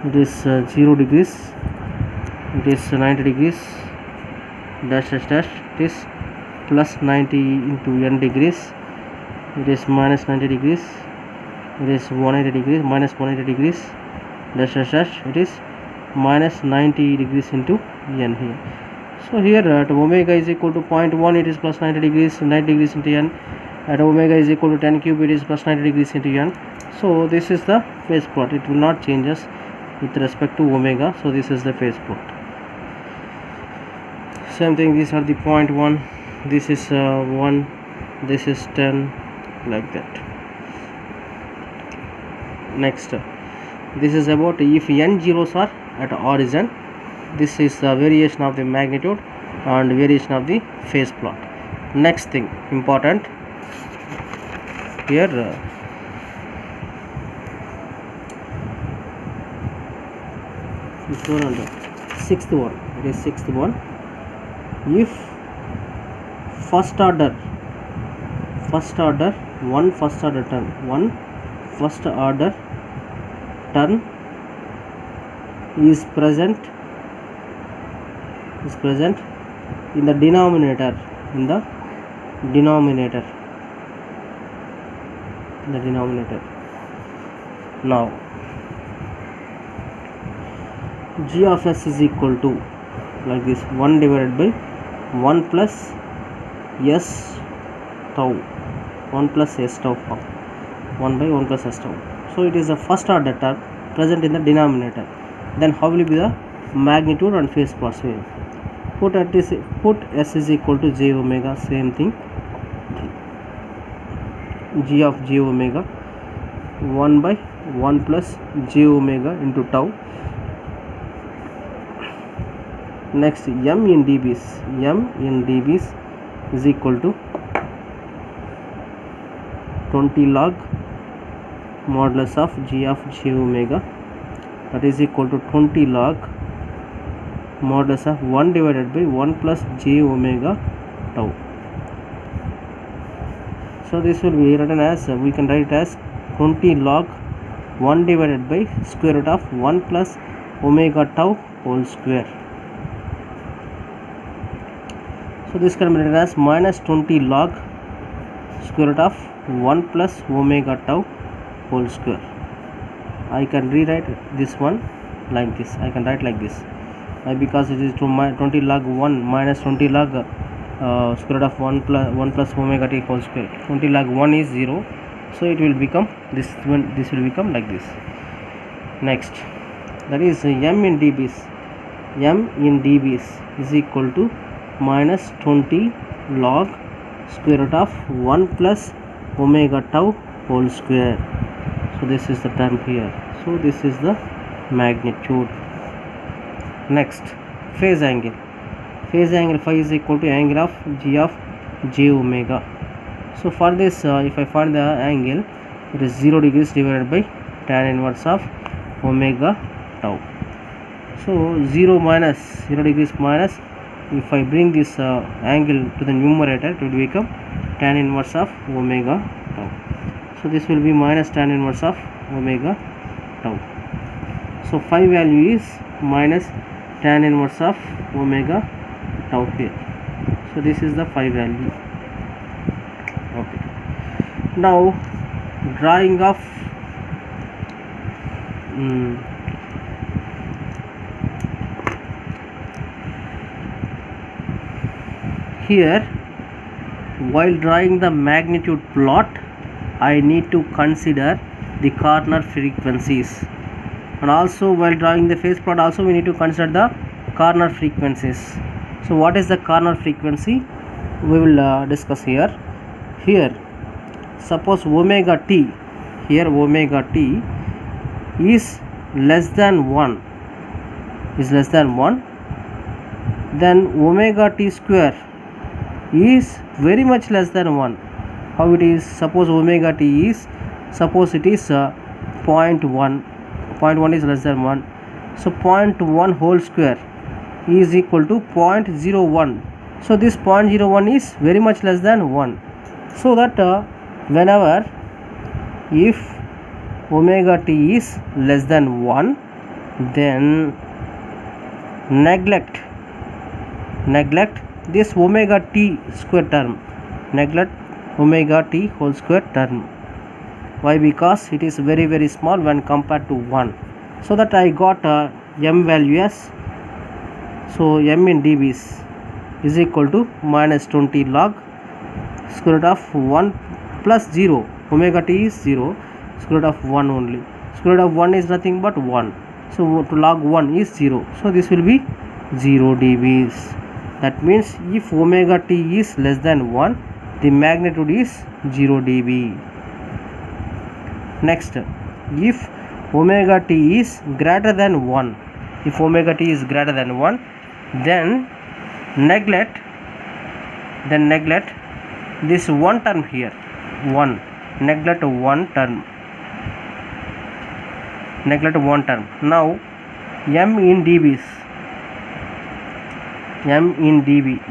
It is 0 degrees. It is 90 degrees. Dash dash dash. It is plus 90 into n degrees. It is minus 90 degrees. It is 180 degrees. Minus 180 degrees. Dash dash dash. It is minus 90 degrees into n here. So here at omega is equal to 0.1, it is plus 90 degrees, 90 degrees into n. At omega is equal to 10 cube, it is plus 90 degrees into n. So this is the phase plot. It will not change us with respect to omega. So this is the phase plot. Same thing, these are the 0.1, this is 1, this is 10, like that. Next, this is about if n zeros are at origin. This is the variation of the magnitude and variation of the phase plot. Next thing important here, sixth one. It is sixth one. If first order turn is present in the denominator, now g of s is equal to, like this, 1 divided by 1 plus s tau, 1 plus s tau form, 1 by 1 plus s tau. So it is the first order term present in the denominator. Then how will be the magnitude and phase proximity. Put S is equal to j omega, same thing, g of j omega 1 by 1 plus j omega into tau. Next, m in dBs is equal to 20 log modulus of g of j omega, that is equal to 20 log modulus of 1 divided by 1 plus j omega tau. So this will be written as, we can write it as 20 log 1 divided by square root of 1 plus omega tau whole square. So this can be written as minus 20 log square root of 1 plus omega tau whole square. I can rewrite this one like this. I can write like this. Why? Because it is 20 log 1 minus 20 log square root of 1 plus omega t whole square. 20 log 1 is 0, so it will become this one. This will become like this. Next, that is m in dBs. M in dBs is equal to minus 20 log square root of 1 plus omega tau whole square. So this is the term here. So this is the magnitude. Next, phase angle. Phase angle phi is equal to angle of g of j omega. So for this, if I find the angle, it is 0 degrees divided by tan inverse of omega tau. So 0 degrees minus, if I bring this angle to the numerator, it will become tan inverse of omega tau. So this will be minus tan inverse of omega tau. So phi value is minus tan inverse of omega tau here. So this is the phi value. Okay. Now drawing of here, while drawing the magnitude plot, I need to consider the corner frequencies, and also while drawing the phase plot also we need to consider the corner frequencies. So what is the corner frequency? We will discuss here. Here, suppose omega t, here omega t is less than 1, then omega t square is very much less than 1. How it is? Suppose omega t is, suppose it is 0.1 is less than 1, so 0.1 whole square is equal to 0.01. So this 0.01 is very much less than 1. So that whenever, if omega t is less than 1, then neglect this omega t square term, neglect omega t whole square term. Why? Because it is very very small when compared to 1. So that I got m value as, so m in dBs is equal to minus 20 log square root of 1 plus 0, omega t is 0, square root of 1 only, square root of 1 is nothing but 1, so to log 1 is 0, so this will be 0 dBs. That means if omega t is less than 1, the magnitude is 0 dB. Next, if omega t is greater than 1, then neglect this one term here, neglect one term. Now m in dB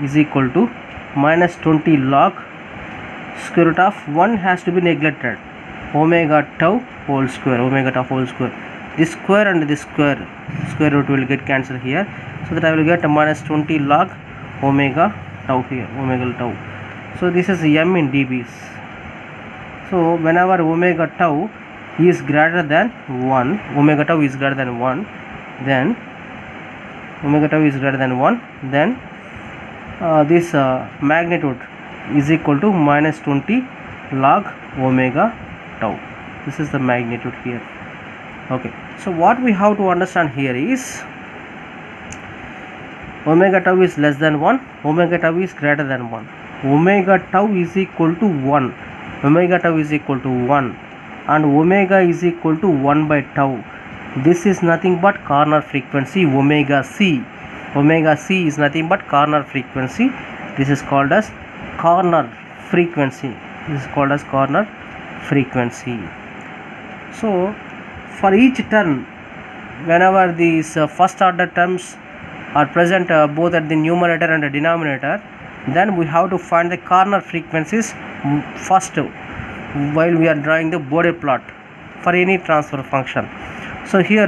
is equal to minus 20 log square root of 1 has to be neglected, omega tau whole square. This square and this square root will get cancelled here, so that I will get minus 20 log omega tau here, omega tau. So this is m in dBs. So whenever omega tau is greater than 1, then this magnitude is equal to minus 20 log omega tau. This is the magnitude here. Okay, so what we have to understand here is, omega tau is less than 1, omega tau is greater than 1. Omega tau is equal to 1, omega tau is equal to 1, and omega is equal to 1 by tau. This is nothing but corner frequency omega c. Omega c is nothing but corner frequency. This is called as corner frequency. This is called as corner frequency. So for each term, whenever these first order terms are present both at the numerator and the denominator, then we have to find the corner frequencies first while we are drawing the Bode plot for any transfer function. So here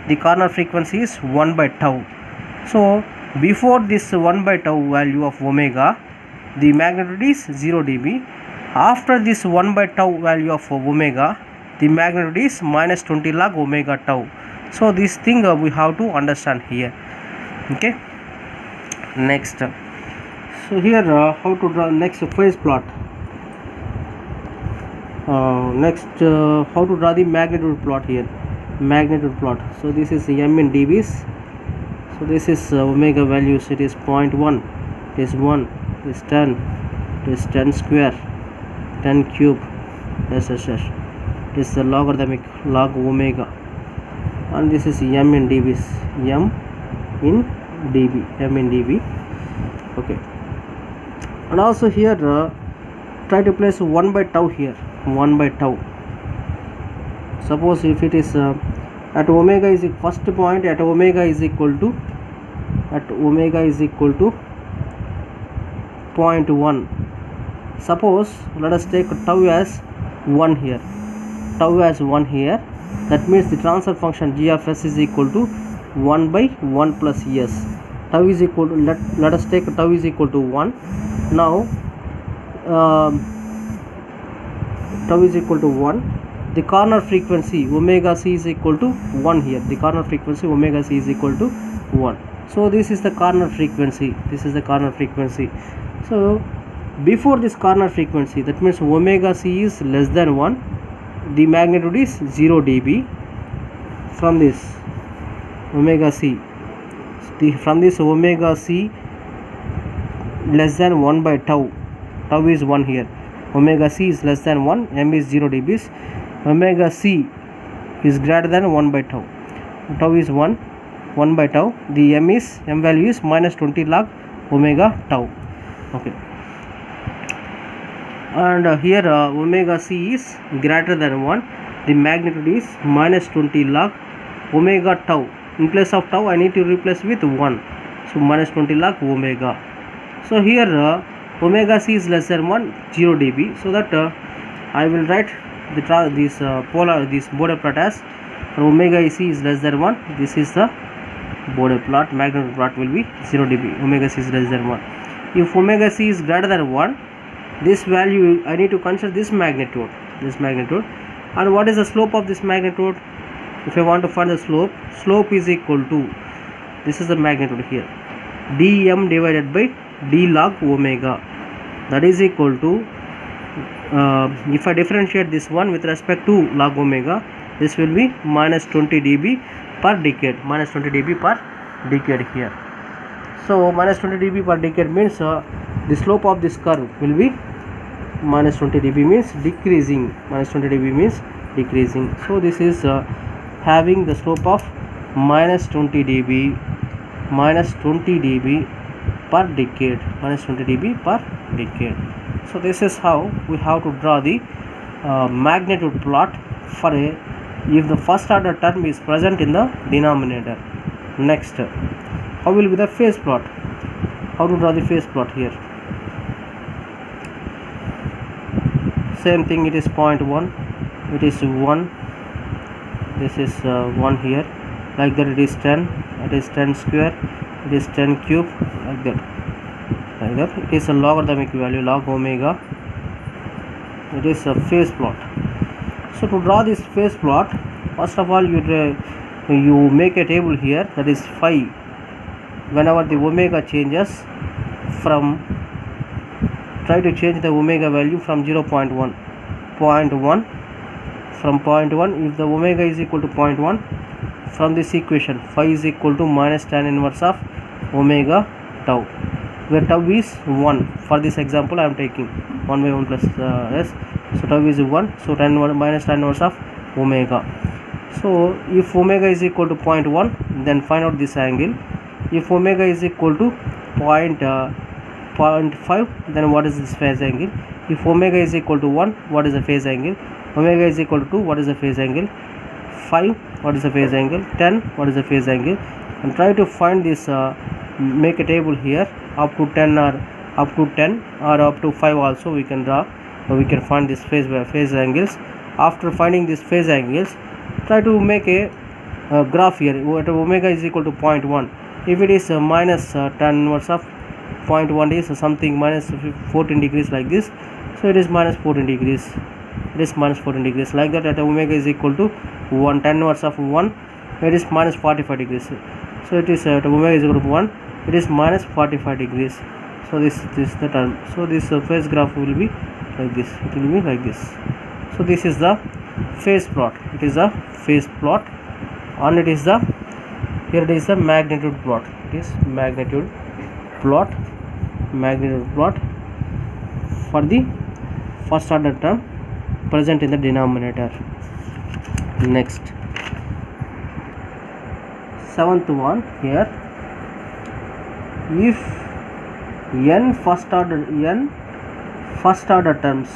the corner frequency is 1 by tau. So before this 1 by tau value of omega, the magnitude is 0 dB. After this 1 by tau value of omega, the magnitude is minus 20 log omega tau. So this thing we have to understand here. Okay, next. So here how to draw next phase plot. How to draw the magnitude plot here. Magnitude plot. So this is m in dBs. So this is omega values. It is 0.1, it is 1, it is 10, it is 10 square, 10 cube, etc. It is the logarithmic log omega, and this is m in dBs. M in dB. Okay, and also here try to place 1 by tau here. 1 by tau. Suppose if it is at omega is first point at omega is equal to 0.1. Suppose let us take tau as 1 here. Tau as 1 here. That means the transfer function g of s is equal to 1 by 1 plus s. Tau is equal to let us take tau is equal to 1. Now tau is equal to 1. The corner frequency omega c is equal to 1 here. The corner frequency omega c is equal to 1. So this is the corner frequency. This is the corner frequency. So before this corner frequency, that means omega c is less than 1. The magnitude is 0 dB. From this omega c, from this omega c less than 1 by tau. Tau is 1 here. Omega c is less than 1. M is 0 dBs. Omega c is greater than 1 by tau. Tau is 1 by tau. The m value is minus 20 log omega tau. Okay, and here omega c is greater than 1. The magnitude is minus 20 log omega tau. In place of tau I need to replace with 1. So minus 20 log omega. So here omega c is less than 1, 0 dB. So that I will write this Bode plot as omega c is less than 1. This is the Bode plot. Magnitude plot will be 0 dB. Omega c is less than 1. If omega c is greater than 1, this value I need to consider this magnitude. And what is the slope of this magnitude? If I want to find the slope is equal to, this is the magnitude here, dm divided by d log omega. That is equal to if I differentiate this one with respect to log omega, this will be minus 20 dB per decade. Minus 20 dB per decade here. So minus 20 dB per decade means the slope of this curve will be minus 20 dB means decreasing. Minus 20 dB means decreasing. So this is having the slope of minus 20 dB per decade. Minus 20 dB per decade. So this is how we have to draw the magnitude plot for if the first order term is present in the denominator. Next, how will be the phase plot? How to draw the phase plot here? Same thing, it is 0.1, it is 1, this is 1 here, like that. It is 10, it is 10 square, it is 10 cube, like that. It is a logarithmic value log omega. It is a phase plot. So to draw this phase plot, first of all you make a table here, that is phi. Whenever the omega changes from, try to change the omega value from 0.1, 0.1, from 0.1. If the omega is equal to 0.1, from this equation phi is equal to minus tan inverse of omega tau, where tau is 1. For this example I am taking 1 by 1 plus s, so tau is 1, so tan minus tan inverse of omega. So if omega is equal to 0.1, then find out this angle. If omega is equal to 0.5, then what is this phase angle? If omega is equal to 1, what is the phase angle? Omega is equal to 2, what is the phase angle? 5, what is the phase angle? 10, what is the phase angle? And try to find this, make a table here up to 10 or up to 10 or up to 5 also we can draw, or we can find this phase angles. After finding these phase angles, try to make a graph here. What omega is equal to 0.1. If it is minus tan inverse of 0.1 is something minus 14 degrees like this, so it is minus 14 degrees. It is minus 14 degrees like that. At omega is equal to 1, tan inverse of 1, it is minus 45 degrees. So it is at omega is equal to 1, it is minus 45 degrees. So this is the term. So this phase graph will be like this. It will be like this. So this is the phase plot. It is a phase plot, and it is the, here it is the magnitude plot. It is magnitude plot for the first order term present in the denominator. Next, seventh one here. If n first order terms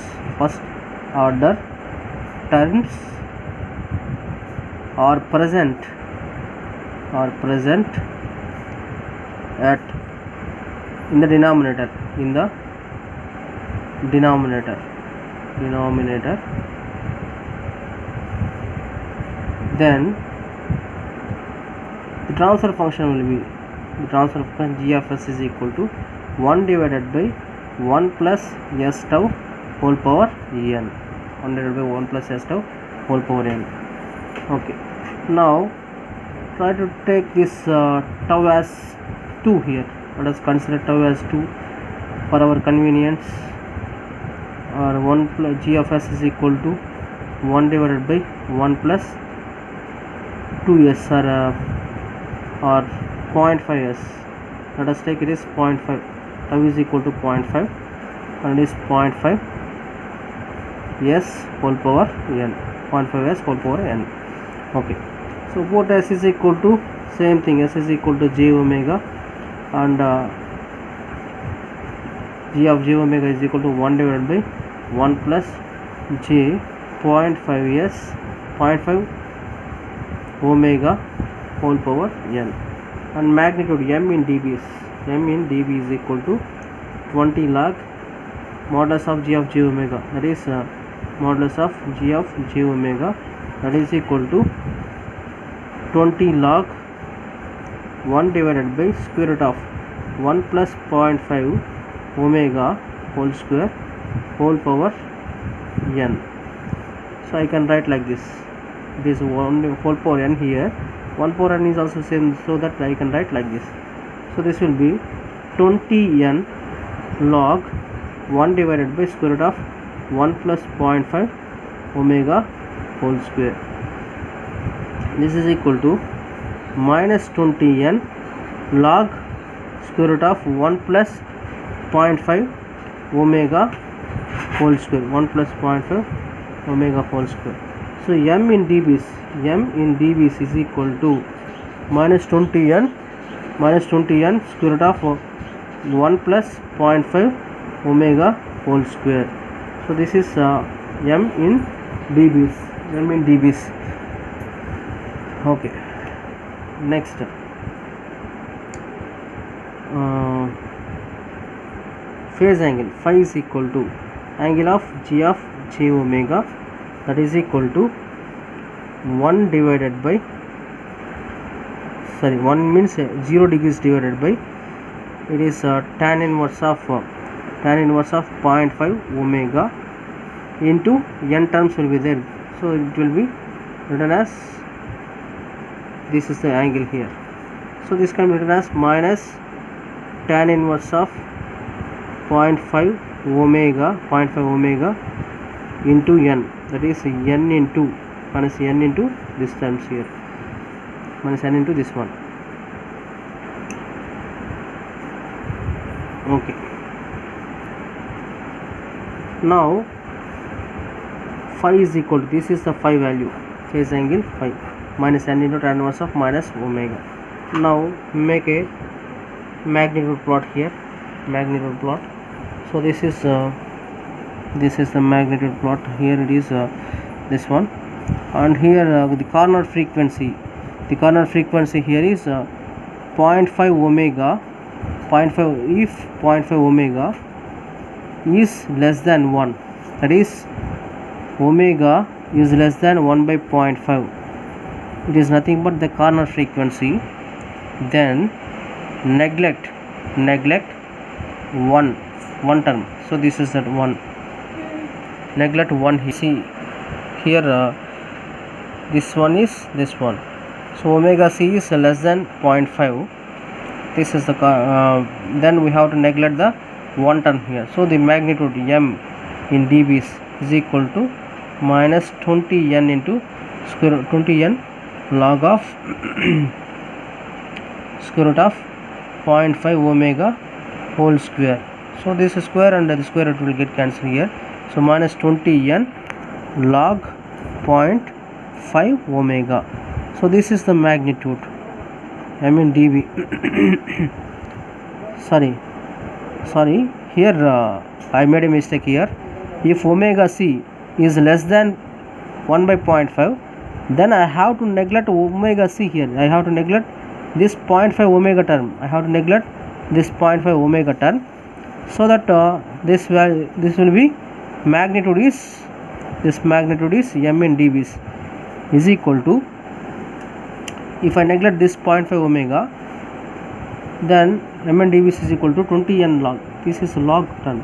are present at in the denominator, then the transfer function will be, g of s is equal to 1 divided by 1 plus s tau whole power n. 1 divided by 1 plus s tau whole power n. Okay, now try to take this tau as 2 here. Let us consider tau as 2 for our convenience, or 1 plus g of s is equal to 1 divided by 1 plus 2s or 0.5s. Let us take it is 0.5. Tau is equal to 0.5, and it is 0.5 s whole power n. 0.5 s whole power n. Okay, so both s is equal to same thing. S is equal to j omega, and g of j omega is equal to 1 divided by 1 plus j 0.5 omega whole power n, and magnitude m in dB is equal to 20 log modulus of g of j omega, that is modulus of g of j omega, that is equal to 20 log 1 divided by square root of 1 plus 0.5 omega whole square whole power n. So I can write like this. It is 1 whole power n here. 1 power n is also same, so that I can write like this. So this will be 20n log 1 divided by square root of 1 plus 0.5 omega whole square. This is equal to minus 20n log square root of 1 plus 0.5 omega whole square, 1 plus 0.5 omega whole square. So m in dBs is equal to minus 20n square root of 1 plus 0.5 omega whole square. So this is m in dBs. Okay, next, phase angle phi is equal to angle of g of j omega, that is equal to 1 divided by 1 means 0 degrees divided by, it is tan inverse of 0.5 omega into n terms will be there, so it will be written as, this is the angle here, so this can be written as minus tan inverse of 0.5 omega into n, that is n into minus n into this terms here, minus n into this one. Okay, now phi is equal to, this is the phi value, phase angle phi, minus n into tan inverse of minus omega. Now make a magnitude plot here, magnitude plot. So this is the magnitude plot. Here it is this one, and here the corner frequency here is 0.5 omega, 0.5, if 0.5 omega is less than 1, that is omega is less than 1 by 0.5, it is nothing but the corner frequency. Then neglect one term, so this is that one, neglect one here. See here this one is this one, so omega c is less than 0.5, this is the then we have to neglect the one term here. So the magnitude m in dB is equal to minus 20n into square root 20n log of square root of 0.5 omega whole square. So this is square and the square root will get cancelled here, so minus 20n log 0.5 omega. So this is the magnitude m in dB. sorry here I made a mistake here. If omega c is less than 1 by 0.5, then I have to neglect omega c here. I have to neglect this 0.5 omega term. I have to neglect this 0.5 omega term, so that this will be magnitude is m in dB is equal to, if I neglect this 0.5 omega, then m in dB is equal to 20n log. This is log term.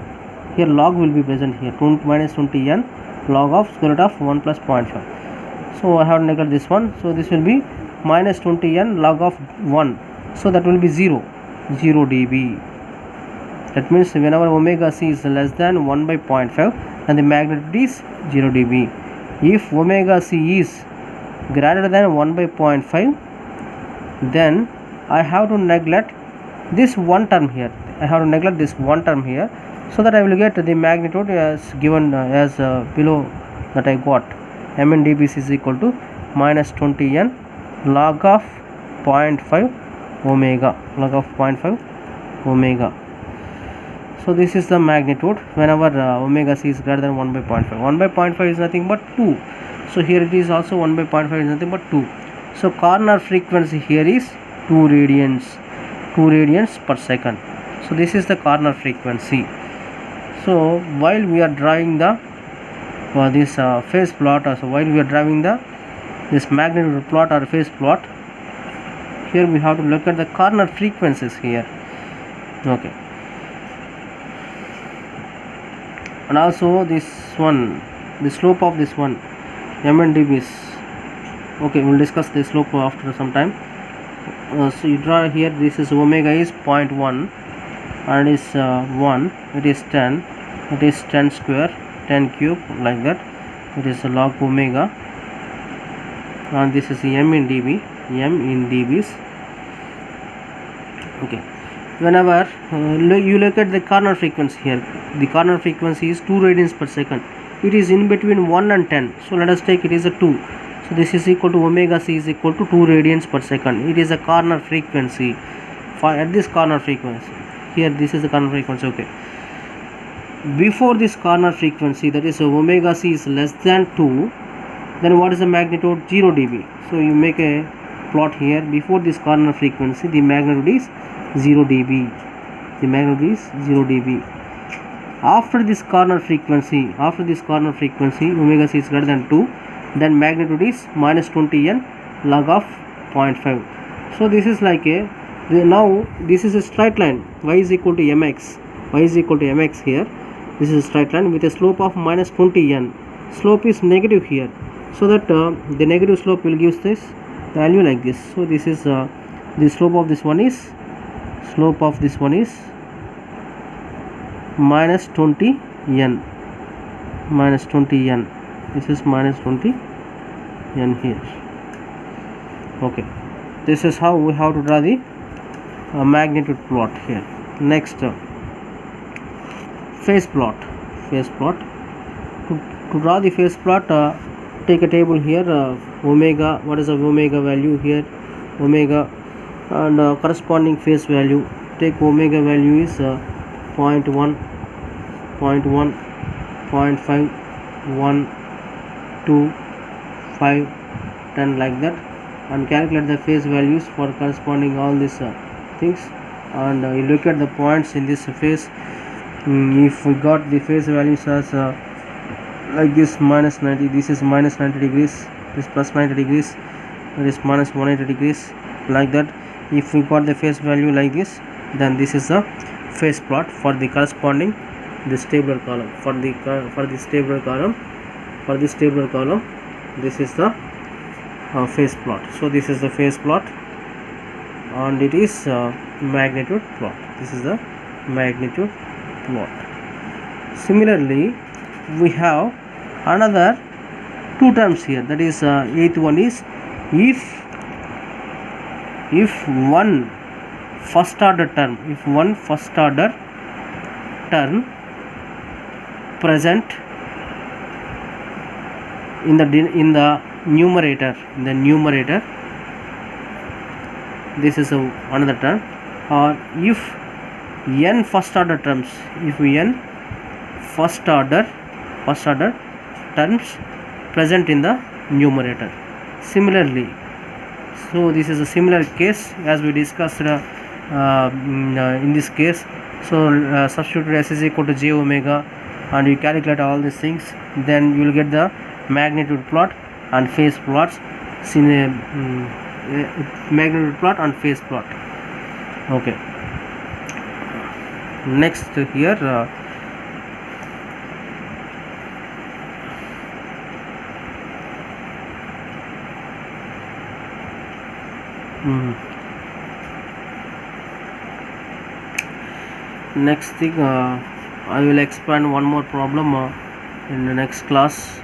Here log will be present here, minus 20n log of square root of 1 plus 0.5. So I have to neglect this one. So this will be minus 20n log of 1. So that will be 0 dB. That means whenever omega c is less than 1 by 0.5, then the magnitude is 0 dB. If omega c is greater than 1 by 0.5, then I have to neglect this one term here. So that I will get the magnitude as given as below that I got. M in dB is equal to minus 20n log of 0.5 omega, So this is the magnitude whenever omega c is greater than 1 by 0.5. 1 by 0.5 is nothing but 2. So here it is also 1 by 0.5 is nothing but 2. So corner frequency here is 2 radians per second. So this is the corner frequency. So while we are drawing the this phase plot, so while we are drawing this magnitude plot or phase plot, here we have to look at the corner frequencies here. Okay, and also this one, the slope of this one, m and dB is okay. We'll discuss the slope after some time. So you draw here, this is omega is 0.1 and it is 1, it is 10, it is 10 square, 10 cube, like that. It is a log omega, and this is m in dB, okay. Whenever you look at the corner frequency here, the corner frequency is 2 radians per second. It is in between 1 and 10, so let us take it is a 2. So this is equal to omega c is equal to 2 radians per second. It is a corner frequency at this corner frequency. Here this is the corner frequency. Okay, before this corner frequency, that is omega c is less than 2, then what is the magnitude? 0 dB. So you make a plot here. Before this corner frequency, the magnitude is 0 dB. After this corner frequency, omega c is greater than 2, then magnitude is minus 20n log of 0.5. So this is like a, now this is a straight line, y is equal to mx here. This is a straight line with a slope of minus 20n. Slope is negative here, so that the negative slope will give this value like this. So this is the slope of this one is minus 20n. This is minus 20n here. Okay, this is how we have to draw the magnitude plot here. Next, phase plot. To draw the phase plot, take a table here, omega, what is the omega value here, omega, and corresponding phase value. Take omega value is 0.1, 0.1, 0.5, 1, 2, 5, 10, like that, and calculate the phase values for corresponding all these things, and you look at the points in this phase. If we got the phase values as like this, minus 90, this is minus 90 degrees, this plus 90 degrees, this minus 180 degrees, like that. If we got the phase value like this, then this is the phase plot for the corresponding this tabular column. For this tabular column, this is the phase plot. So this is the phase plot, and it is magnitude plot. This is the magnitude plot. Similarly, we have another two terms here. That is, eighth one is if one first order term present in the numerator, this is another term, or if n first order terms, first order terms present in the numerator. Similarly, so this is a similar case as we discussed in this case. So substitute s is equal to j omega, and you calculate all these things, then you will get the magnitude plot and phase plots. Magnitude plot and phase plot. Okay, next here next thing, I will expand one more problem in the next class.